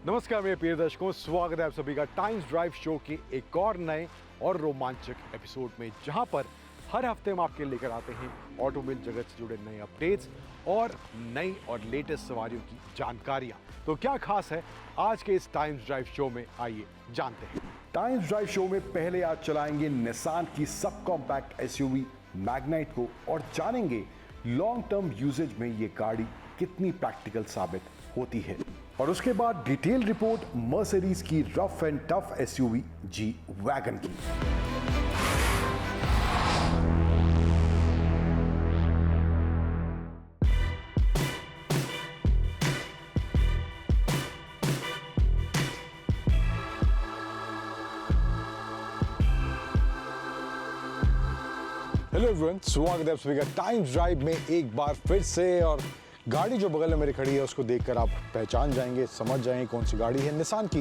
नमस्कार मेरे प्रिय दर्शकों, स्वागत है आप सभी का टाइम्स ड्राइव शो के एक और नए और रोमांचक एपिसोड में, जहां पर हर हफ्ते हम आपके लेकर आते हैं ऑटोमोबाइल जगत से जुड़े नए अपडेट्स और नई और लेटेस्ट सवारियों की जानकारियां। तो क्या खास है आज के इस टाइम्स ड्राइव शो में, आइए जानते हैं। टाइम्स ड्राइव शो में पहले आज चलाएंगे निसान की सब कॉम्पैक्ट एसयूवी मैग्नाइट को और जानेंगे लॉन्ग टर्म यूजेज में ये गाड़ी कितनी प्रैक्टिकल साबित होती है। और उसके बाद डिटेल रिपोर्ट मर्सिडीज की rough and tough SUV G wagon की। हेलो एवरीवन, स्वागत है आप सभी का टाइम्स ड्राइव में एक बार फिर से। और गाड़ी जो बगल में मेरी खड़ी है उसको देखकर आप पहचान जाएंगे, समझ जाएंगे कौन सी गाड़ी है। निसान की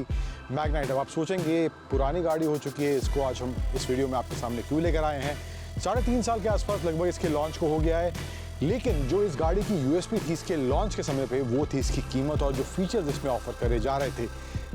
मैग्नाइट। अब आप सोचेंगे पुरानी गाड़ी हो चुकी है, इसको आज हम इस वीडियो में आपके सामने क्यों लेकर आए हैं। 3.5 साल के आसपास लगभग इसके लॉन्च को हो गया है, लेकिन जो इस गाड़ी की यूएसपी थी इसके लॉन्च के समय पे वो थी इसकी कीमत और जो फीचर्स इसमें ऑफर करे जा रहे थे।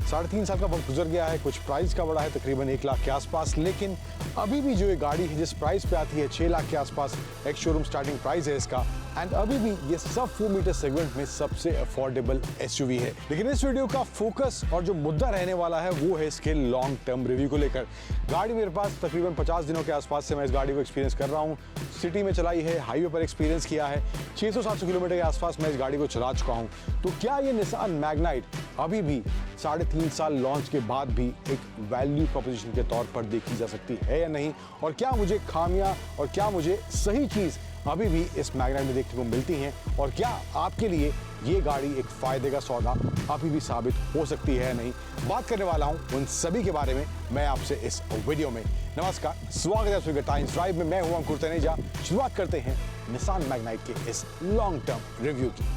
3.5 साल का वक्त गुजर गया है, कुछ प्राइस का बढ़ा है तकरीबन 1 लाख के आसपास, लेकिन अभी भी जो ये गाड़ी है जिस प्राइस पे आती है 6 लाख के आसपास एक शोरूम स्टार्टिंग प्राइस है इसका, एंड अभी भी ये सब 4 मीटर सेगमेंट में सबसे अफोर्डेबल एसयूवी है। लेकिन इस वीडियो का फोकस और जो मुद्दा रहने वाला है वो है इसके लॉन्ग टर्म रिव्यू को लेकर। गाड़ी मेरे पास तकरीबन 50 दिनों के आसपास से मैं इस गाड़ी को एक्सपीरियंस कर रहा हूँ। सिटी में चलाई है, हाईवे पर एक्सपीरियंस किया है, 600-700 किलोमीटर के आसपास मैं इस गाड़ी को चला चुका हूँ। तो क्या ये निसान मैग्नाइट अभी भी 3.5 साल लॉन्च के बाद भी एक वैल्यू प्रोपोजिशन के तौर पर देखी जा सकती है या नहीं, और क्या मुझे खामियां और क्या मुझे सही चीज़ अभी भी इस मैग्नाइट में देखने को मिलती हैं, और क्या आपके लिए ये गाड़ी एक फायदे का सौदा अभी भी साबित हो सकती है या नहीं। बात करने वाला हूं उन सभी के बारे में मैं आपसे इस वीडियो में। नमस्कार, स्वागत है आपके टाइम्स ड्राइव में। मैं हूं अंकुर तनेजा। शुरुआत करते हैं निसान मैग्नाइट के इस लॉन्ग टर्म रिव्यू की।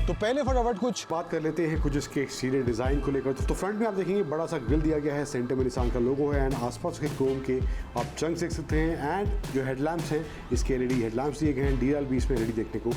तो पहले फटाफट कुछ बात कर लेते हैं कुछ इसके एक्सटीरियर डिज़ाइन को लेकर। तो फ्रंट में आप देखेंगे बड़ा सा ग्रिल दिया गया है, सेंटर में निसान का लोगो है, एंड आसपास के क्रोम के आप चंक्स देख सकते हैं। एंड जो हेडलैम्प्स हैं इसके एलईडी हेडलैम्प्स दिए गए हैं, DRL भी इसमें एलईडी देखने को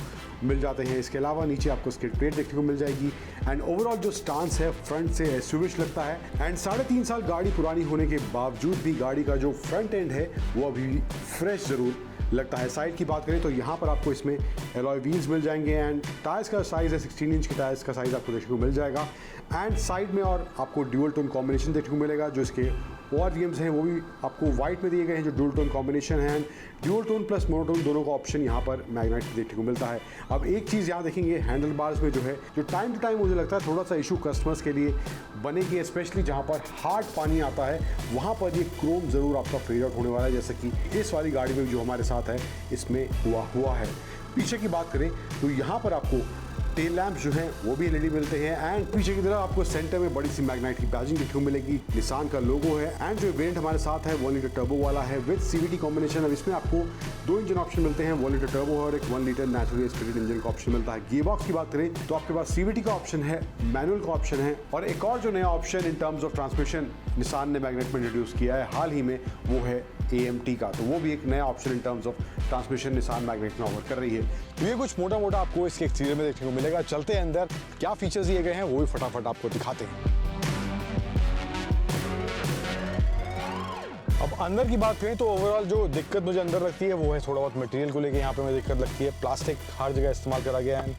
मिल जाते हैं। इसके अलावा नीचे आपको स्किड प्लेट देखने को मिल जाएगी, एंड ओवरऑल जो स्टांस है फ्रंट से एसयूवीश लगता है। एंड 3.5 साल गाड़ी पुरानी होने के बावजूद भी गाड़ी का जो फ्रंट एंड है वो अभी भी फ्रेश ज़रूर लगता है। साइड की बात करें तो यहाँ पर आपको इसमें एलॉय व्हील्स मिल जाएंगे, एंड टायर्स का साइज़ है 16 इंच के टायर्स का साइज़ आपको देखने को मिल जाएगा। एंड साइड में और आपको ड्यूअल टोन कॉम्बिनेशन देखने को मिलेगा। जो इसके ORVMs हैं वो भी आपको वाइट में दिए गए हैं, जो ड्यूअल टोन कॉम्बिनेशन है। And dual tone plus monotone दोनों का ऑप्शन यहाँ पर मैग्नाइट में देखने को मिलता है। अब एक चीज़ यहाँ देखेंगे हैंडल बार्स में जो है, जो टाइम टू टाइम मुझे लगता है थोड़ा सा इशू कस्टमर्स के लिए बनेगी, स्पेशली जहाँ पर हार्ड पानी आता है वहाँ पर ये क्रोम ज़रूर आपका फेड आउट होने वाला है, जैसे कि इस वाली गाड़ी में जो हमारे साथ है इसमें हुआ है। पीछे की बात करें तो यहाँ पर आपको टेल लैंप जो हैं वो भी एलईडी मिलते हैं, एंड पीछे की तरफ आपको सेंटर में बड़ी सी मैग्नाइट की बैजिंग देखने को मिलेगी, निसान का लोगो है। एंड जो वेरिएंट हमारे साथ है 1 लीटर टर्बो वाला है विद CVT कॉम्बिनेशन। अब इसमें आपको 2 इंजन ऑप्शन मिलते हैं, 1 लीटर टर्बो और एक 1 लीटर नेचुरली एस्पिरेटेड इंजन का ऑप्शन मिलता है। गियर बॉक्स की बात करें तो आपके पास CVT का ऑप्शन है, मैनुअल का ऑप्शन है, और एक और जो नया option in terms of transmission Nissan ने मैग्नाइट में इंट्रोड्यूस किया है हाल ही में वो है AMT का। तो वो भी एक नया option in terms of transmission Nissan Magnite में ऑफर कर रही है। तो ये कुछ मोटा मोटा आपको इसके एक्सटीरियर में देखने को मिलेगा। चलते हैं अंदर, क्या फीचर्स दिए गए हैं वो भी फटाफट आपको दिखाते हैं। अब अंदर की बात करें तो ओवरऑल जो दिक्कत मुझे अंदर लगती है वो है थोड़ा बहुत मटेरियल को लेके यहाँ पे मुझे दिक्कत लगती है। प्लास्टिक हर जगह इस्तेमाल करा गया है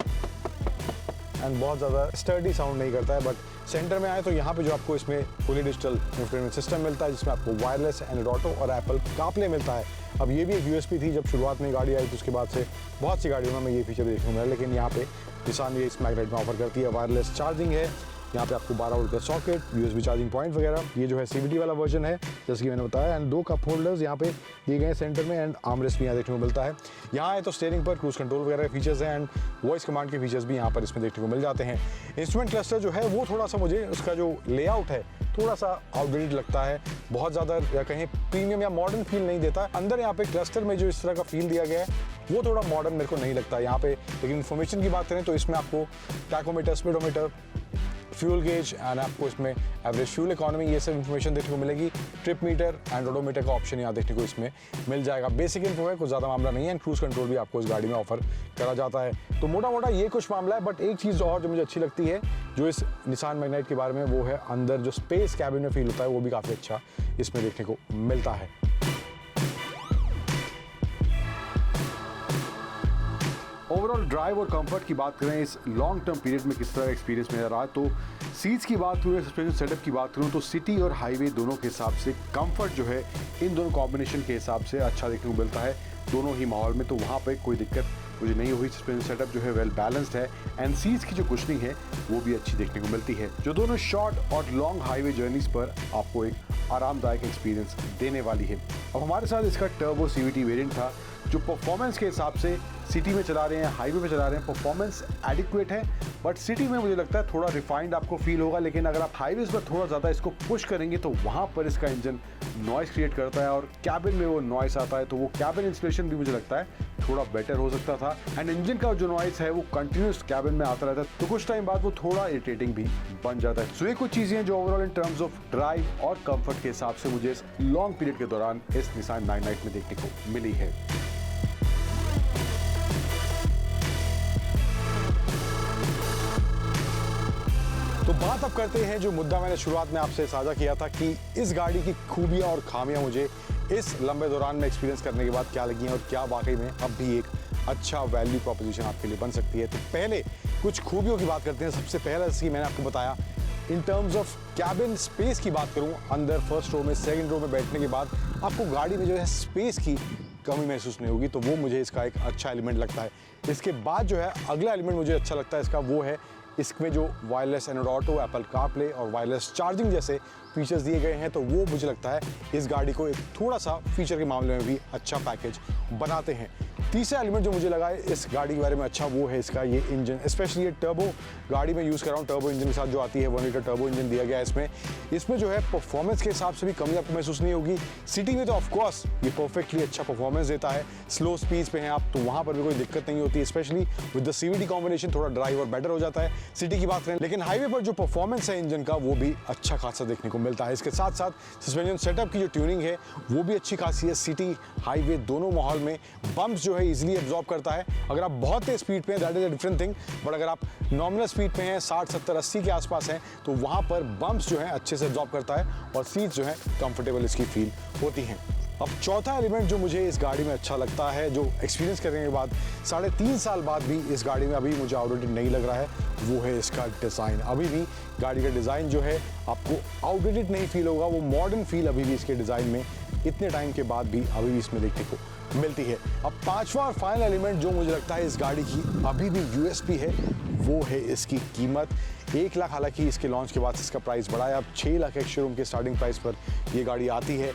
एंड बहुत ज़्यादा स्टर्डी साउंड नहीं करता है। बट सेंटर में आए तो यहाँ पे जो आपको इसमें फुली डिजिटल इंफोटेनमेंट सिस्टम मिलता है, जिसमें आपको वायरलेस एंड्रॉइड ऑटो और एप्पल कारप्ले मिलता है। अब ये भी एक यूएसपी थी जब शुरुआत में गाड़ी आई, तो उसके बाद से बहुत सी गाड़ियों में हमें ये फीचर देखने को मिला, लेकिन यहाँ पे निसान ये इस मैग्नाइट में ऑफर करती है। वायरलेस चार्जिंग है, यहाँ पे आपको 12 वोल्ट का सॉकेट, USB चार्जिंग पॉइंट वगैरह। ये जो है CVT वाला वर्जन है जैसे कि मैंने बताया, एंड 2 कप होल्डर्स यहाँ पे दिए गए हैं सेंटर में, एंड आर्मरेस्ट भी यहाँ देखने को मिलता है। यहाँ है तो स्टीयरिंग पर क्रूज कंट्रोल वगैरह के फीचर्स हैं, एंड वॉइस कमांड के फीचर्स भी यहाँ पर इसमें देखने को मिल जाते हैं। इंस्ट्रूमेंट क्लस्टर जो है वो थोड़ा सा मुझे उसका जो लेआउट है थोड़ा सा आउटडेटेड लगता है, बहुत ज़्यादा या कहीं प्रीमियम या मॉडर्न फील नहीं देता। अंदर यहाँ पे क्लस्टर में जो इस तरह का फील दिया गया है वो थोड़ा मॉडर्न मेरे को नहीं लगता यहाँ पे। लेकिन इन्फॉर्मेशन की बात करें तो इसमें आपको tachometer, speedometer, fuel gauge and आपको इसमें एवरेज फ्यूल इकोनॉमी ये सब इन्फॉर्मेशन देखने को मिलेगी। ट्रिप मीटर एंड ओडोमीटर का ऑप्शन यहाँ देखने को इसमें मिल जाएगा। बेसिक इन्फो है, कुछ ज़्यादा मामला नहीं है। एंड क्रूज कंट्रोल भी आपको इस गाड़ी में ऑफर करा जाता है। तो मोटा मोटा ये कुछ मामला है। बट एक चीज़ और जो मुझे अच्छी लगती है जो इस निसान मैग्नाइट के बारे में, वो है अंदर जो स्पेस कैबिन में फील होता है वो भी काफ़ी अच्छा इसमें देखने को मिलता है। ओवरऑल ड्राइव और कंफर्ट की बात करें, इस लॉन्ग टर्म पीरियड में किस तरह का एक्सपीरियंस मेरा रहा, तो सीट्स की बात करूँ, सस्पेंशन सेटअप की बात करूँ, तो सिटी और हाईवे दोनों के हिसाब से कंफर्ट जो है इन दोनों कॉम्बिनेशन के हिसाब से अच्छा देखने को मिलता है दोनों ही माहौल में। तो वहाँ पर कोई दिक्कत मुझे नहीं हुई। सस्पेंशन सेटअप जो है वेल बैलेंस्ड है एंड सीट्स की जो कुशनिंग है वो भी अच्छी देखने को मिलती है, जो दोनों शॉर्ट और लॉन्ग हाईवे जर्नीज पर आपको एक आरामदायक एक्सपीरियंस देने वाली है। अब हमारे साथ इसका टर्बो CVT वेरिएंट था, जो परफॉर्मेंस के हिसाब से सिटी में चला रहे हैं, हाईवे पे चला रहे हैं, परफॉर्मेंस एडिक्वेट है। बट सिटी में मुझे लगता है थोड़ा रिफाइंड आपको फील होगा, लेकिन अगर आप हाईवेज पर थोड़ा ज़्यादा इसको पुश करेंगे तो वहाँ पर इसका इंजन नॉइस क्रिएट करता है और कैबिन में वो नॉइस आता है। तो वो कैबिन इंस्टॉलेशन भी मुझे लगता है थोड़ा बेटर हो सकता था। एंड इंजन का जो नॉइस है वो कंटिन्यूस कैबिन में आता रहता है, तो कुछ टाइम बाद वो थोड़ा इरिटेटिंग भी बन जाता है। सो ये कुछ चीज़ें हैं जो overall in terms of drive और कंफर्ट के हिसाब से मुझे इस लॉन्ग पीरियड के दौरान इस निसान मैग्नाइट में देखने को मिली है। तो बात अब करते हैं जो मुद्दा मैंने शुरुआत में आपसे साझा किया था कि इस गाड़ी की खूबियां और खामियां मुझे इस लंबे दौरान में एक्सपीरियंस करने के बाद क्या लगी हैं और क्या वाकई में अब भी एक अच्छा वैल्यू प्रोपोजिशन आपके लिए बन सकती है। तो पहले कुछ खूबियों की बात करते हैं। सबसे पहला, जैसे कि मैंने आपको बताया, in terms of cabin space की बात करूं, अंदर फर्स्ट रो में, सेकंड रो में बैठने के बाद आपको गाड़ी में जो है स्पेस की कमी महसूस नहीं होगी, तो वो मुझे इसका एक अच्छा एलिमेंट लगता है। इसके बाद जो है अगला एलिमेंट मुझे अच्छा लगता है इसका, वो है इसमें जो wireless Android auto, Apple CarPlay और वायरलेस चार्जिंग जैसे फीचर्स दिए गए हैं, तो वो मुझे लगता है इस गाड़ी को एक थोड़ा सा फीचर के मामले में भी अच्छा पैकेज बनाते हैं। तीसरा एलिमेंट जो मुझे लगा है इस गाड़ी के बारे में अच्छा, वो है इसका ये इंजन, स्पेशली ये टर्बो गाड़ी में यूज़ कर रहा हूँ। टर्बो इंजन के साथ जो आती है 1 लीटर टर्बो इंजन दिया गया है इसमें जो है परफॉर्मेंस के हिसाब से भी कमी आपको महसूस नहीं होगी। सिटी में तो ऑफकोर्स ये परफेक्टली अच्छा परफॉर्मेंस देता है। स्लो स्पीड पे हैं आप तो वहाँ पर भी कोई दिक्कत नहीं होती, specially with the CVT combination थोड़ा ड्राइव और बेटर हो जाता है सिटी की बात करें। लेकिन हाईवे पर जो परफॉर्मेंस है इंजन का वो भी अच्छा खासा देखने को मिलता है। इसके साथ साथ सस्पेंशन सेटअप की जो ट्यूनिंग है वो भी अच्छी खासी है। सिटी हाईवे दोनों माहौल में बम्प्स जो है इजीली एब्जॉर्ब करता है। अगर आप बहुत तेज स्पीड पे हैं that is a different thing, but अगर आप नॉमिनल स्पीड पे हैं 60, 70, 80 के आसपास हैं तो वहाँ पर बम्प्स जो है अच्छे से एब्जॉर्ब करता है और सीट जो है कंफर्टेबल इसकी फील होती हैं। अब चौथा एलिमेंट जो मुझे इस गाड़ी में अच्छा लगता है, जो एक्सपीरियंस करने के बाद 3.5 साल बाद भी इस गाड़ी में अभी मुझे आउटडेटेड नहीं लग रहा है, वो है इसका डिज़ाइन। अभी भी गाड़ी का डिज़ाइन जो है आपको आउटडेटेड नहीं फील होगा, वो मॉडर्न फील अभी भी इसके डिज़ाइन में इतने टाइम के बाद भी अभी भी इसमें देखने को मिलती है। अब पांचवा और फाइनल एलिमेंट जो मुझे लगता है इस गाड़ी की अभी भी USP है, वो है इसकी कीमत। 1 लाख, हालांकि इसके लॉन्च के बाद इसका प्राइस बढ़ा है, अब 6 लाख एक शोरूम के स्टार्टिंग प्राइस पर ये गाड़ी आती है।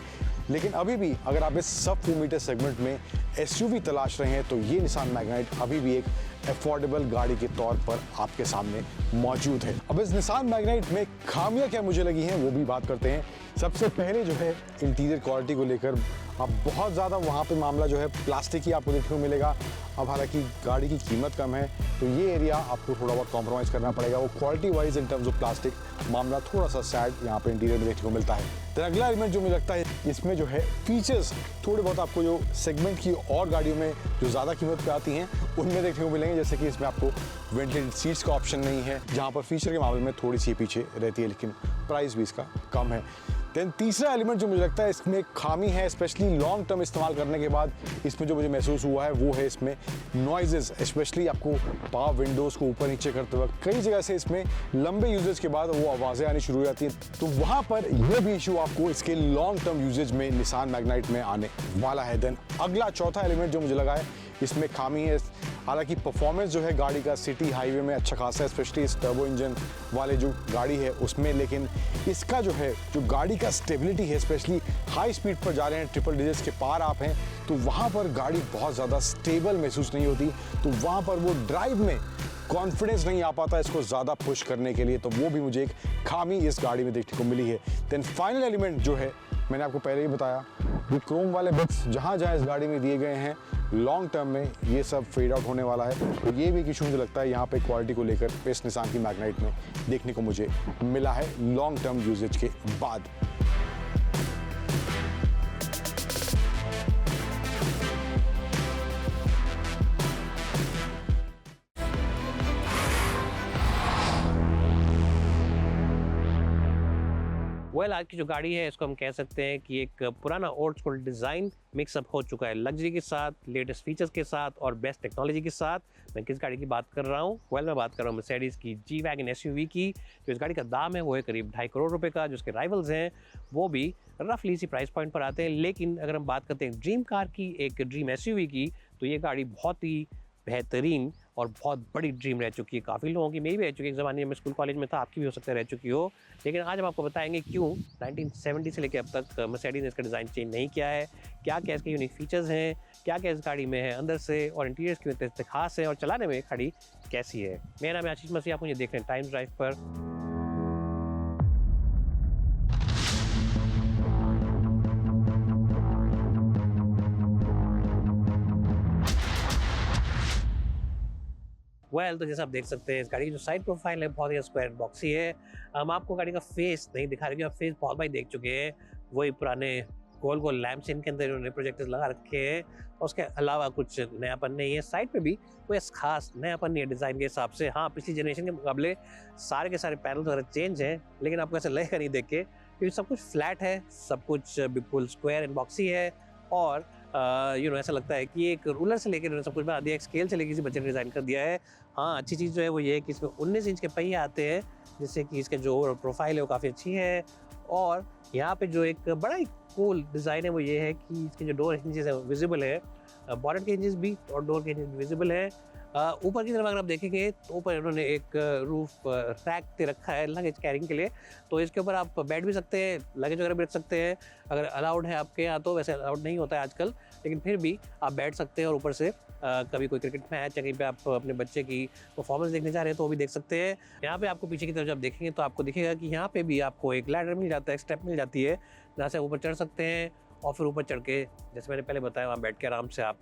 लेकिन अभी भी अगर आप इस सब 4 मीटर सेगमेंट में SUV तलाश रहे हैं तो ये निसान मैग्नाइट अभी भी एक अफोर्डेबल गाड़ी के तौर पर आपके सामने मौजूद है। अब इस निसान मैग्नाइट में खामियां क्या मुझे लगी हैं वो भी बात करते हैं। सबसे पहले जो है इंटीरियर क्वालिटी को लेकर अब बहुत ज़्यादा वहाँ पे मामला जो है प्लास्टिक ही आपको देखने को मिलेगा। अब हालांकि गाड़ी की कीमत कम है तो ये एरिया आपको थोड़ा बहुत कॉम्प्रोमाइज़ करना पड़ेगा। वो quality wise in terms of plastic मामला थोड़ा सा सैड यहाँ पे इंटीरियर में देखने को मिलता है। तो अगला एलिमेंट जो मुझे लगता है इसमें जो है फीचर्स थोड़े बहुत आपको जो सेगमेंट की और गाड़ियों में जो ज़्यादा कीमत पे आती हैं उनमें देखने को मिलेंगे, जैसे कि इसमें आपको वेंटेड सीट्स का ऑप्शन नहीं है, जहाँ पर फीचर के मामले में थोड़ी सी पीछे रहती है, लेकिन प्राइस भी इसका कम है। देन तीसरा एलिमेंट जो मुझे लगता है इसमें एक खामी है, स्पेशली लॉन्ग टर्म इस्तेमाल करने के बाद इसमें जो मुझे महसूस हुआ है वो है इसमें नॉइजेस, स्पेशली आपको पावर विंडोज़ को ऊपर नीचे करते वक्त कई जगह से इसमें लंबे यूजेज के बाद वो आवाज़ें आनी शुरू हो जाती हैं, तो वहाँ पर यह भी इशू आपको इसके लॉन्ग टर्म यूजेज में निसान मैग्नाइट में आने वाला है। देन अगला चौथा एलिमेंट जो मुझे लगा है इसमें खामी है, हालांकि परफॉर्मेंस जो है गाड़ी का सिटी हाईवे में अच्छा खासा है, स्पेशली इस टर्बो इंजन वाले जो गाड़ी है उसमें, लेकिन इसका जो है जो गाड़ी का स्टेबिलिटी है, स्पेशली हाई स्पीड पर जा रहे हैं, ट्रिपल डिजिट्स के पार आप हैं, तो वहाँ पर गाड़ी बहुत ज़्यादा स्टेबल महसूस नहीं होती, तो वहाँ पर वो ड्राइव में कॉन्फिडेंस नहीं आ पाता इसको ज़्यादा पुश करने के लिए, तो वो भी मुझे एक खामी इस गाड़ी में देखने को मिली है। देन फाइनल एलिमेंट जो है मैंने आपको पहले ही बताया, वो क्रोम वाले बिट्स जहाँ जहाँ इस गाड़ी में दिए गए हैं लॉन्ग टर्म में ये सब फेड आउट होने वाला है। तो ये भी एक इशू मुझे लगता है यहाँ पे क्वालिटी को लेकर इस निसान की मैग्नाइट में देखने को मुझे मिला है लॉन्ग टर्म यूजेज के बाद। आज की जो गाड़ी है इसको हम कह सकते हैं कि एक पुराना ओल्ड स्कूल डिज़ाइन मिक्सअप हो चुका है लग्जरी के साथ, लेटेस्ट फीचर्स के साथ और बेस्ट टेक्नोलॉजी के साथ। मैं किस गाड़ी की बात कर रहा हूँ? मैं बात कर रहा हूँ मर्सिडीज़ की जी वैगन SUV की। जो इस गाड़ी का दाम है वो है करीब 2.5 करोड़ रुपए का। जो उसके राइवल्स हैं वो भी रफली इसी प्राइस पॉइंट पर आते हैं। लेकिन अगर हम बात करते हैं ड्रीम कार की, एक ड्रीम SUV की, तो ये गाड़ी बहुत ही बेहतरीन और बहुत बड़ी ड्रीम रह चुकी है काफ़ी लोगों की। मेरी भी रह चुकी है, एक ज़माने में स्कूल कॉलेज में था, आपकी भी हो सकता है रह चुकी हो। लेकिन आज हम आपको बताएंगे क्यों 1970 से लेकर अब तक मर्सिडीज़ ने इसका डिज़ाइन चेंज नहीं किया है, क्या क्या इसके यूनिक फीचर्स हैं, क्या क्या इस गाड़ी में है अंदर से, और इंटीरियर्स क्यों इतने खास है और चलाने में गाड़ी कैसी है। मेरा नाम है आशीष मसीह, आप मुझे देख रहे हैं टाइम्स ड्राइव पर। तो जैसा आप देख सकते हैं इस गाड़ी की जो साइड प्रोफाइल है बहुत ही स्क्वायर बॉक्सी है। हम आपको गाड़ी का फेस नहीं दिखा रहे, आप फेस बहुत बार देख चुके हैं। वही पुराने गोल गोल लैंप्स इनके अंदर इन्होंने प्रोजेक्टर्स लगा रखे हैं और उसके अलावा कुछ नयापन नहीं है। साइड पे भी कोई खास नयापन नहीं है डिज़ाइन के हिसाब से। हाँ, पिछली जनरेशन के मुकाबले सारे के सारे पैनल्स वगैरह चेंज हैं, लेकिन आपको ऐसा लगेगा नहीं देख के, क्योंकि सब कुछ फ्लैट है, सब कुछ बिल्कुल स्क्वायर एंड बॉक्सी है। और ऐसा लगता है कि एक रूलर से लेकर सब कुछ बना दिया, एक स्केल से लेकर किसी बच्चे ने डिज़ाइन कर दिया है। हाँ, अच्छी चीज़ जो है वो ये है कि इसमें 19 इंच के पहिए आते हैं, जिससे कि इसके जो प्रोफाइल है वो काफ़ी अच्छी है। और यहाँ पे जो एक बड़ा ही कूल डिज़ाइन है वो ये है कि इसके जो डोर हिंजेस है विजिबल है, बॉनेट के हिंजेस भी और डोर के हिंजेस भी विजिबल है। ऊपर की तरफ अगर आप देखेंगे तो ऊपर इन्होंने एक रूफ रैक दे रखा है लगेज कैरिंग के लिए, तो इसके ऊपर आप बैठ भी सकते हैं, लगेज वगैरह भी रख सकते हैं अगर अलाउड है आपके यहाँ। तो वैसे अलाउड नहीं होता है आजकल, लेकिन फिर भी आप बैठ सकते हैं और ऊपर से कभी कोई क्रिकेट मैच या कहीं पे आप अपने बच्चे की परफॉर्मेंस देखने जा रहे हैं तो वो भी देख सकते हैं। यहाँ पे आपको पीछे की तरफ जब देखेंगे तो आपको दिखेगा कि यहाँ पे भी आपको एक लैडर मिल जाता है, एक स्टेप मिल जाती है, जहाँ से ऊपर चढ़ सकते हैं और फिर ऊपर चढ़ के जैसे मैंने पहले बताया वहाँ बैठ के आराम से आप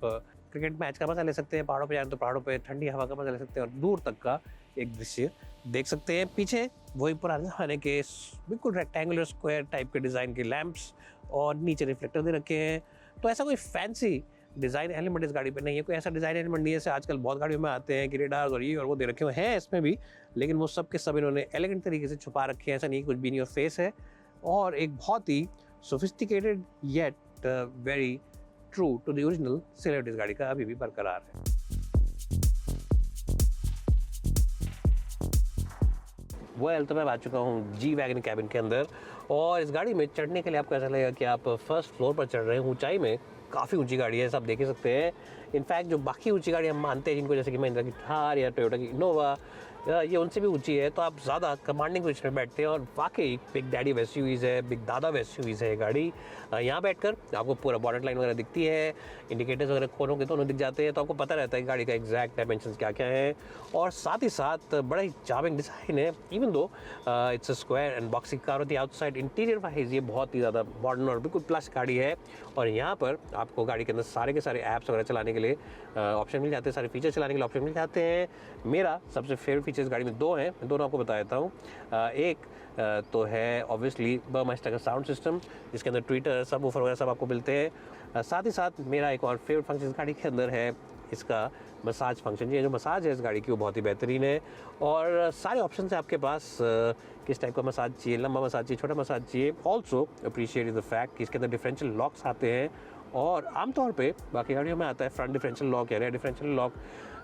क्रिकेट मैच का मजा ले सकते हैं। पहाड़ों पे जाएं तो पहाड़ों पे ठंडी हवा का मजा ले सकते हैं और दूर तक का एक दृश्य देख सकते हैं। पीछे वही पुराने ज़माने के बिल्कुल रेक्टेंगुलर स्क्वायर टाइप के डिज़ाइन के लैंप्स और नीचे रिफ्लेक्टर दे रखे हैं। तो ऐसा कोई फैंसी डिज़ाइन एलिमेंट इस गाड़ी पे नहीं है, कोई ऐसा डिज़ाइन एलिमेंट नहीं है जैसे आजकल बहुत गाड़ियों में आते हैं कि रेडार्स और ये और वो दे रखे हुए हैं इसमें भी, लेकिन वो सब के सब इन्होंने एलिगेंट तरीके से छुपा रखे हैं। ऐसा नहीं कुछ भी नहीं, फेस है और एक बहुत ही sophisticated yet very true to the original silhouette इस गाड़ी का अभी भी बरकरार है। तो मैं आ चुका हूँ जी वैगन कैबिन के अंदर और इस गाड़ी में चढ़ने के लिए आपको ऐसा लगेगा कि आप फर्स्ट फ्लोर पर चढ़ रहे हैं। ऊंचाई में काफ़ी ऊंची गाड़ी है, सब देख ही सकते हैं। इनफैक्ट जो बाकी ऊंची गाड़ी हम मानते हैं जिनको, जैसे कि महिंद्रा की थार या टोयोटा की इनोवा, ये उनसे भी ऊंची है, तो आप ज़्यादा कमांडिंग पोजीशन में बैठते हैं। और वाकई बिग डैडी ऑफ SUVs है, बिग दादा ऑफ SUVs है ये गाड़ी। यहाँ बैठकर आपको पूरा बॉनेट लाइन वगैरह दिखती है, इंडिकेटर्स वगैरह कोनों के दोनों दिख जाते हैं, तो आपको पता रहता है कि गाड़ी का एग्जैक्ट डायमेंशंस क्या क्या है। और साथ ही साथ बड़ा ही चार्मिंग डिज़ाइन है, even though it's a square and boxy car होती है आउटसाइड। इंटीरियर वाइज ये बहुत ही ज़्यादा मॉडर्न और बिल्कुल प्लस गाड़ी है। और यहाँ पर आपको गाड़ी के अंदर सारे के सारे ऐप्स वगैरह चलाने के लिए ऑप्शन मिल जाते हैं, सारे फीचर्स चलाने के लिए ऑप्शन मिल जाते हैं। मेरा सबसे फेवरेट फीचर्स गाड़ी में दो हैं, मैं दोनों आपको बता देता हूँ। एक तो है ऑब्वियसली बर्मास्टर का साउंड सिस्टम, जिसके अंदर ट्विटर सब वूफर वगैरह सब आपको मिलते हैं। साथ ही साथ मेरा एक और फेवरेट फंक्शन इस गाड़ी के अंदर है इसका मसाज फंक्शन। ये जो मसाज है इस गाड़ी की वो बहुत ही बेहतरीन है और सारे ऑप्शन है आपके पास, किस टाइप का मसाज चाहिए, लंबा मसाज चाहिए, छोटा मसाज चाहिए। ऑल्सो अप्रिशिएट द फैक्ट कि इसके अंदर डिफरेंशियल लॉक्स आते हैं और आमतौर पे बाकी गाड़ियों में आता है फ्रंट डिफरेंशियल लॉक या रेयर डिफरेंशियल लॉक,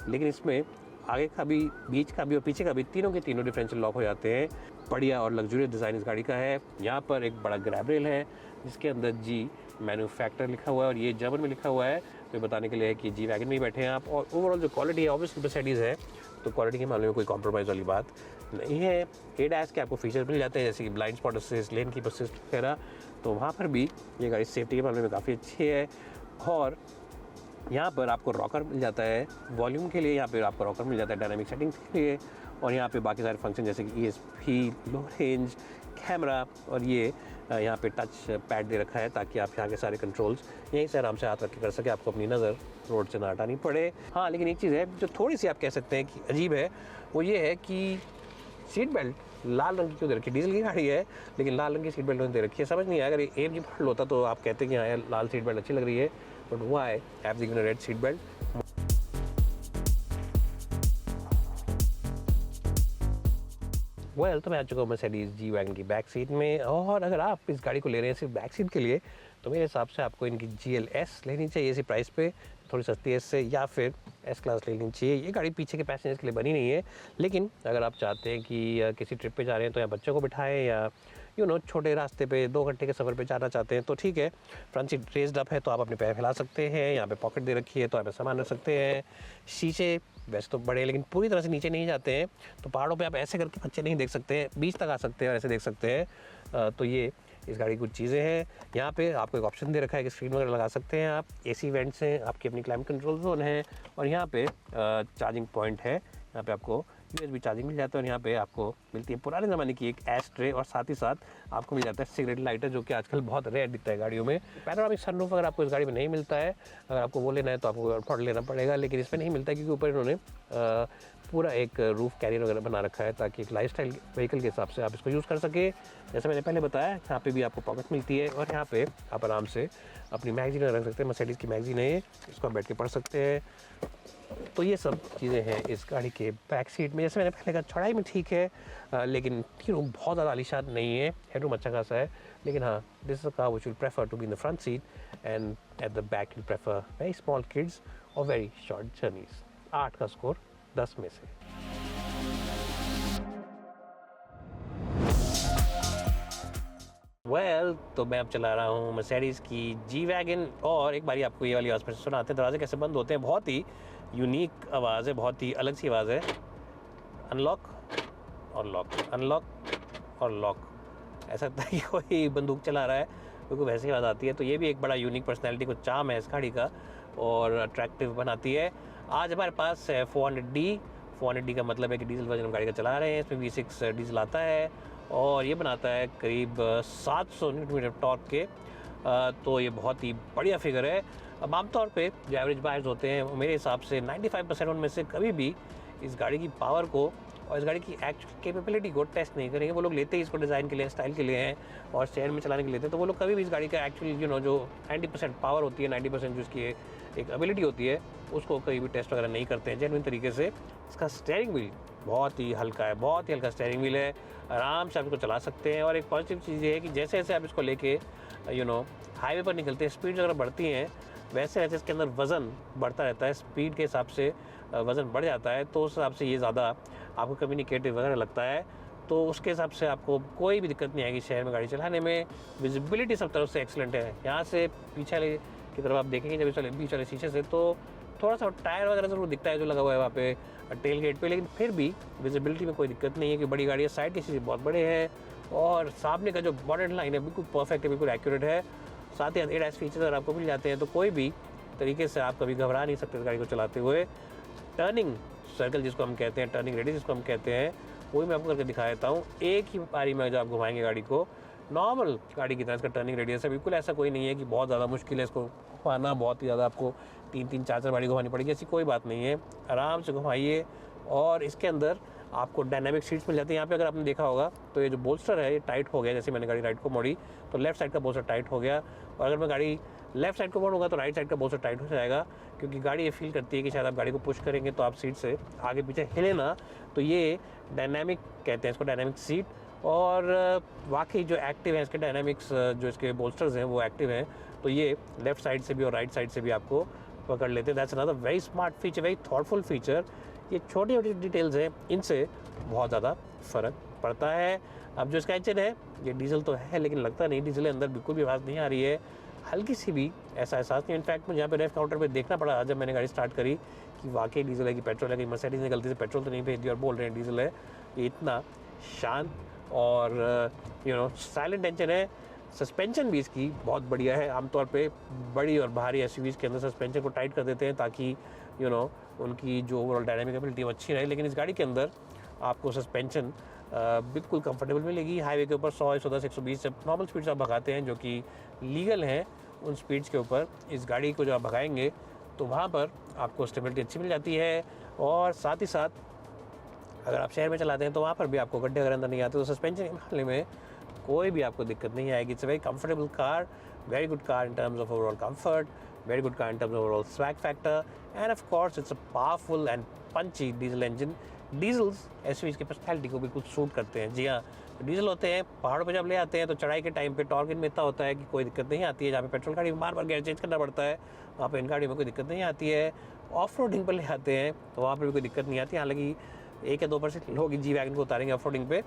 लेकिन इसमें आगे का भी, बीच का भी और पीछे का भी, तीनों के तीनों डिफरेंशियल लॉक हो जाते हैं। बढ़िया और लग्जूरियस डिज़ाइन इस गाड़ी का है। यहाँ पर एक बड़ा ग्रैब रेल है जिसके अंदर जी मैन्युफैक्चर लिखा हुआ है और ये जर्मन में लिखा हुआ है, तो बताने के लिए है कि जी वैगन में ही बैठे हैं आप। और ओवरऑल जो क्वालिटी है ऑब्वियसली मर्सिडीज़ है, तो क्वालिटी के मामले में कोई कॉम्प्रोमाइज़ वाली बात नहीं है। ADAS के आपको फीचर्स मिल जाते हैं जैसे कि blind spot assist, lane keep assist वगैरह, तो वहाँ पर भी ये गाड़ी सेफ्टी के मामले में काफ़ी अच्छी है। और यहाँ पर आपको रॉकर मिल जाता है वॉल्यूम के लिए, यहाँ पे आपको रॉकर मिल जाता है डायनामिक सेटिंग्स के लिए, और यहाँ पे बाकी सारे फंक्शन जैसे कि ESP, लो रेंज, कैमरा और ये यहाँ पे टच पैड दे रखा है ताकि आप यहाँ के सारे कंट्रोल्स यहीं से आराम से हाथ रख के कर सके, आपको अपनी नज़र रोड से ना हटानी पड़े। हाँ, लेकिन एक चीज़ है जो थोड़ी सी आप कह सकते हैं कि अजीब है, वो ये है कि सीट बेल्ट लाल रंग की क्यों दे रखी है? डीजल की गाड़ी है लेकिन लाल रंग की सीट बेल्ट दे रखी है, समझ नहीं आया। अगर AMG मॉडल होता तो आप कहते कि हाँ यार लाल सीट बेल्ट अच्छी लग रही है, but why have they given red seat belt? तो मैं आ चुका हूँ मर्सिडीज़ जी वैगन की बैक सीट में, और अगर आप इस गाड़ी को ले रहे हैं सिर्फ बैक सीट के लिए तो मेरे हिसाब से आपको इनकी GLS लेनी चाहिए इसी प्राइस पे, थोड़ी सस्ती है इससे, या फिर S क्लास ले लेनी चाहिए। ये गाड़ी पीछे के पैसेंजर्स के लिए बनी नहीं है, लेकिन अगर आप चाहते हैं कि किसी ट्रिप पे जा रहे हैं तो या बच्चों को बिठाएं या छोटे रास्ते पे 2 घंटे के सफ़र पे जाना चाहते हैं तो ठीक है। फ्रंट सीट रेज्ड अप है तो आप अपने पैर फैला सकते हैं, यहाँ पे पॉकेट दे रखी है तो आप सामान रख सकते हैं। शीशे वैसे तो बड़े लेकिन पूरी तरह से नीचे नहीं जाते हैं, तो पहाड़ों पे आप ऐसे करके बच्चे नहीं देख सकते हैं, बीच तक आ सकते हैं और ऐसे देख सकते हैं। तो ये इस गाड़ी की कुछ चीज़ें हैं। यहाँ पे आपको एक ऑप्शन दे रखा है कि स्क्रीन वगैरह लगा सकते हैं आप, AC वेंट्स हैं, आपकी अपनी क्लाइमेट कंट्रोल जोन है, और यहाँ पे चार्जिंग पॉइंट है। यहाँ पे आपको USB चार्जिंग मिल जाता है, और यहाँ पे आपको मिलती है पुराने ज़माने की एक एश ट्रे, और साथ ही साथ आपको मिल जाता है सिगरेट लाइटर, जो कि आजकल बहुत रेयर दिखता है गाड़ियों में। पैनोरामिक सनरूफ अगर आपको इस गाड़ी में नहीं मिलता है, अगर आपको वो लेना है तो आपको अफोर्ड लेना पड़ेगा, लेकिन इसमें नहीं मिलता है क्योंकि ऊपर इन्होंने पूरा एक रूफ कैरियर वगैरह बना रखा है ताकि एक लाइफस्टाइल व्हीकल के हिसाब से आप इसको यूज़ कर सके। जैसे मैंने पहले बताया, यहाँ पे भी आपको पॉकेट मिलती है, और यहाँ पे आप आराम से अपनी मैगजीन रख सकते हैं। मर्सिडीज़ की मैगजीन है ये, इसको आप बैठ के पढ़ सकते हैं। तो ये सब चीज़ें हैं इस गाड़ी के बैक सीट में। जैसे मैंने पहले कहा, चौड़ाई में ठीक है, लेकिन बहुत ज़्यादा आलीशान नहीं है, हेडरूम अच्छा खासा है, लेकिन हाँ, this is a car which will prefer to be in the front seat, and at the back will prefer very small kids और वेरी शॉर्ट जर्नीज। 8 का स्कोर 10 में से। तो मैं अब चला रहा हूँ मर्सिडीज़ की जी वैगन, और एक बारी आपको ये वाली आवाज़ फिर से सुनाते हैं। दरवाजे कैसे बंद होते हैं, बहुत ही यूनिक आवाज़ है, बहुत ही अलग सी आवाज़ है। अनलॉक और लॉक, अनलॉक और लॉक, ऐसा लगता है कि कोई बंदूक चला रहा है, क्योंकि वैसे ही आवाज़ आती है। तो ये भी एक बड़ा यूनिक पर्सनैलिटी को चार्म है इस गाड़ी का, और अट्रैक्टिव बनाती है। आज हमारे पास है 400D का मतलब है कि डीजल वर्जन हम गाड़ी का चला रहे हैं। इसमें V6 डीजल आता है, और ये बनाता है करीब 700 न्यूटन टॉर्क के। तो ये बहुत ही बढ़िया फिगर है। अब आमतौर पे जो एवरेज बायर्स होते हैं, मेरे हिसाब से 95% उनमें से कभी भी इस गाड़ी की पावर को और इस गाड़ी की एक्चुअल कैपेबिलिटी को टेस्ट नहीं करेंगे। वो लोग लेते ही इसको डिज़ाइन के लिए, स्टाइल के लिए हैं, और शहर में चलाने के लिए लेते हैं, तो वो लोग कभी भी इस गाड़ी का एक्चुअल जो 90% पावर होती है, 90% जो इसकी एक एबिलिटी होती है, उसको कहीं भी टेस्ट वगैरह नहीं करते हैं जेन्युइन तरीके से। इसका स्टीयरिंग व्हील बहुत ही हल्का है, बहुत ही हल्का स्टीयरिंग व्हील है, आराम से आप इसको चला सकते हैं। और एक पॉजिटिव चीज़ ये है कि जैसे जैसे आप इसको लेके हाईवे पर निकलते हैं, स्पीड अगर बढ़ती हैं, वैसे वैसे इसके अंदर वज़न बढ़ता रहता है, स्पीड के हिसाब से वज़न बढ़ जाता है, तो उस हिसाब से ये ज़्यादा आपको कम्युनिकेटिव वगैरह लगता है। तो उसके हिसाब से आपको कोई भी दिक्कत नहीं आएगी शहर में गाड़ी चलाने में। विजिबिलिटी सब तरफ से एक्सीलेंट है। यहाँ से पीछे वाले की तरफ आप देखेंगे जब चले बीच वाले शीशे से, तो थोड़ा सा टायर वगैरह ज़रूर दिखता है जो लगा हुआ है वहाँ पे टेल गेट पे, लेकिन फिर भी विजिबिलिटी में कोई दिक्कत नहीं है कि बड़ी गाड़ी है। साइड के शीशे बहुत बड़े हैं, और सामने का जो बॉडी लाइन है बिल्कुल परफेक्ट है, बिल्कुल एक्यूरेट है। साथ ही ADAS फीचर्स अगर आपको मिल जाते हैं तो कोई भी तरीके से आप कभी घबरा नहीं सकते इस गाड़ी को चलाते हुए। टर्निंग सर्कल जिसको हम कहते हैं, टर्निंग रेडियस जिसको हम कहते हैं, वही मैं आपको करके दिखा देता हूँ। एक ही बारी में जो आप घुमाएंगे गाड़ी को, नॉर्मल गाड़ी की तरह इसका टर्निंग रेडियस है, बिल्कुल ऐसा कोई नहीं है कि बहुत ज़्यादा मुश्किल है इसको घुमाना, बहुत ही ज़्यादा आपको 3-3, 4-4 बारी घुमानी पड़ेगी, ऐसी कोई बात नहीं है। आराम से घुमाइए। और इसके अंदर आपको डायनामिक सीट्स मिल जाती हैं। यहाँ पे अगर आपने देखा होगा तो ये जो बोल्स्टर है ये टाइट हो गया, जैसे मैंने गाड़ी राइट को मोड़ी तो लेफ्ट साइड का बोल्स्टर टाइट हो गया, और अगर मैं गाड़ी लेफ्ट साइड को मोड़ूंगा तो राइट साइड का बोल्स्टर टाइट हो जाएगा, क्योंकि गाड़ी ये फील करती है कि शायद आप गाड़ी को पुश करेंगे तो आप सीट से आगे पीछे हिले ना। तो ये डायनामिक कहते हैं इसको, डायनामिक सीट। और वाकई जो एक्टिव है इसके डायनामिक्स, जो इसके बोल्स्टर्स हैं वो एक्टिव हैं, तो ये लेफ्ट साइड से भी और राइट साइड से भी आपको पकड़ लेते हैं। That's another very smart feature, very thoughtful feature. ये छोटी छोटी डिटेल्स हैं, इनसे बहुत ज़्यादा फ़र्क पड़ता है। अब जो इसका इंजन है ये डीजल तो है, लेकिन लगता नहीं डीजल है, अंदर बिल्कुल भी आवाज़ नहीं आ रही है, हल्की सी भी ऐसा एहसास नहीं। इनफैक्ट मुझे यहाँ पे रेफ काउंटर पे देखना पड़ा जब मैंने गाड़ी स्टार्ट करी कि वाकई डीजल है कि पेट्रोल है, कि मर्सिडीज़ ने गलती से पेट्रोल तो नहीं भेज दिया और बोल रहे हैं डीजल है। ये इतना शांत और साइलेंट इंजन है। सस्पेंशन भी इसकी बहुत बढ़िया है। आमतौर पे बड़ी और भारी एसयूवीज़ के अंदर सस्पेंशन को टाइट कर देते हैं ताकि उनकी जो ओवरऑल डायनामिक एबिलिटी वो अच्छी रहे, लेकिन इस गाड़ी के अंदर आपको सस्पेंशन बिल्कुल कंफर्टेबल मिलेगी। हाईवे के ऊपर 100, 110, 120 जब नॉर्मल स्पीड से आप भगाते हैं जो कि लीगल हैं, उन स्पीड्स के ऊपर इस गाड़ी को जब आप भगाएंगे तो वहाँ पर आपको स्टेबिलिटी अच्छी मिल जाती है। और साथ ही साथ अगर आप शहर में चलाते हैं तो वहाँ पर भी आपको गड्ढे अगर अंदर नहीं आते तो सस्पेंशन के मामले में कोई भी आपको दिक्कत नहीं आएगी। It's a very comfortable car, very good car in terms of overall comfort, very good car in terms of overall swag factor, and of course it's a powerful and punchy diesel engine. Diesels SUVs की personality को बिल्कुल suit करते हैं। जी हाँ, diesel होते हैं पहाड़ों पे जब ले आते हैं तो चढ़ाई के टाइम पे टॉर्क इनमें इतना होता है कि कोई दिक्कत नहीं आती है। जहाँ पे पेट्रोल गाड़ी में बार बार गियर चेंज करना पड़ता है, वहाँ पे इन गाड़ी में कोई दिक्कत नहीं आती है। ऑफ रोडिंग पर ले आते हैं तो वहाँ पर भी कोई दिक्कत नहीं आती है। हालांकि 1 या 2% लोग जी वैगन को उतारेंगे ऑफ रोडिंग पे,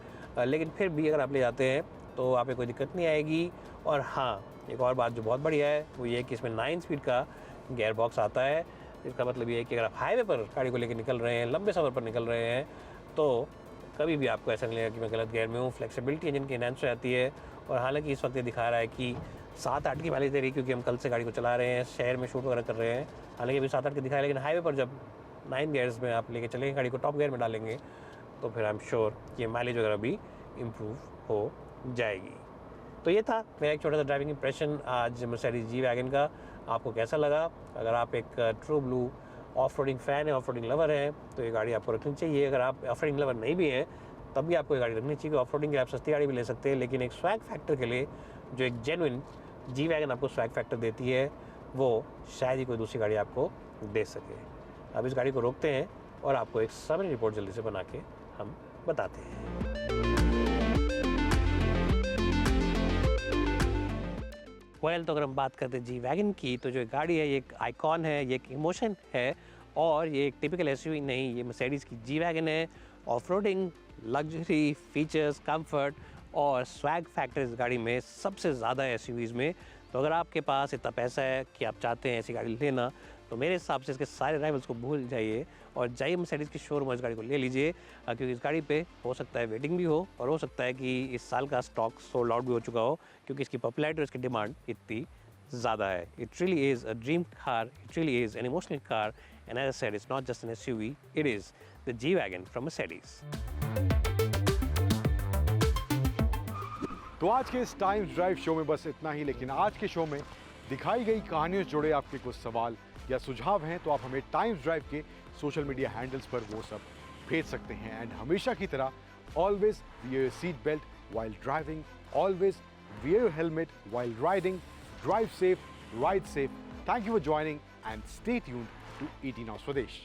लेकिन फिर भी अगर आप ले जाते हैं तो वहाँ पे कोई दिक्कत नहीं आएगी। और हाँ, एक और बात जो बहुत बढ़िया है वो ये है कि इसमें 9 स्पीड का गियर बॉक्स आता है। इसका मतलब ये है कि अगर आप हाईवे पर गाड़ी को लेकर निकल रहे हैं, लंबे सफ़र पर निकल रहे हैं, तो कभी भी आपको ऐसा नहीं लगेगा कि मैं गलत गियर में हूँ। फ्लेक्सिबिलिटी इंजन की एनहांस हो जाती है। और हालांकि इस वक्त ये दिखा रहा है कि 7-8 की माइलेज दे रही है, क्योंकि हम कल से गाड़ी को चला रहे हैं, शहर में शूट वगैरह कर रहे हैं। हालांकि अभी 7-8 की दिखा है, लेकिन हाईवे पर जब 9 गियर्स में आप लेके चलेंगे, गाड़ी को टॉप गियर में डालेंगे, तो फिर आई एम श्योर कि माइलेज वगैरह भी इम्प्रूव हो जाएगी। तो ये था मेरा एक छोटा सा ड्राइविंग इंप्रेशन आज मर्सिडीज जी वैगन का। आपको कैसा लगा? अगर आप एक true blue off roading fan है, ऑफ रोडिंग लवर है, तो ये गाड़ी आपको रखनी चाहिए। अगर आप ऑफ रोडिंग लवर नहीं भी हैं तब भी आपको ये गाड़ी रखनी चाहिए। ऑफ रोडिंग के लिए आप सस्ती गाड़ी भी ले सकते हैं, लेकिन एक स्वैग फैक्टर के लिए जो एक जेन्युइन जी वैगन आपको स्वैग फैक्टर देती है वो शायद ही कोई दूसरी गाड़ी आपको दे सके। अब इस गाड़ी को रोकते हैं और आपको एक समरी रिपोर्ट जल्दी से बना के हम बताते हैं। वेल, तो अगर हम बात करते हैं जी वैगन की, तो जो गाड़ी है ये एक आइकॉन है, ये एक इमोशन है, और ये एक टिपिकल एसयूवी नहीं, ये मर्सिडीज़ की जी वैगन है। Off roading, luxury, features, comfort और स्वैग फैक्टर इस गाड़ी में सबसे ज़्यादा है एसयूवीज़ में। तो अगर आपके पास इतना पैसा है कि आप चाहते हैं ऐसी गाड़ी लेना, तो मेरे हिसाब से इसके सारे राइवल्स को भूल जाइए और जाइए मर्सिडीज़ की शोरूम में इस गाड़ी को ले लीजिए, क्योंकि इस गाड़ी पे हो सकता है वेटिंग भी हो और हो सकता है कि इस साल का स्टॉक सोल्ड आउट भी हो चुका हो, क्योंकि इसकी पॉपुलैरिटी और इसकी डिमांड इतनी ज़्यादा है। It really is a dream car, it really is an emotional car, and as I said, it's not just an SUV, it is the G wagon from Mercedes. तो आज के इस टाइम्स ड्राइव शो में बस इतना ही, लेकिन आज के शो में दिखाई गई कहानियों से जुड़े आपके कुछ सवाल या सुझाव हैं तो आप हमें टाइम्स ड्राइव के सोशल मीडिया हैंडल्स पर वो सब भेज सकते हैं। एंड हमेशा की तरह always wear your seat belt while driving, always wear your helmet while riding, drive safe, ride safe. Thank you for joining and stay tuned to ET Now Swadesh.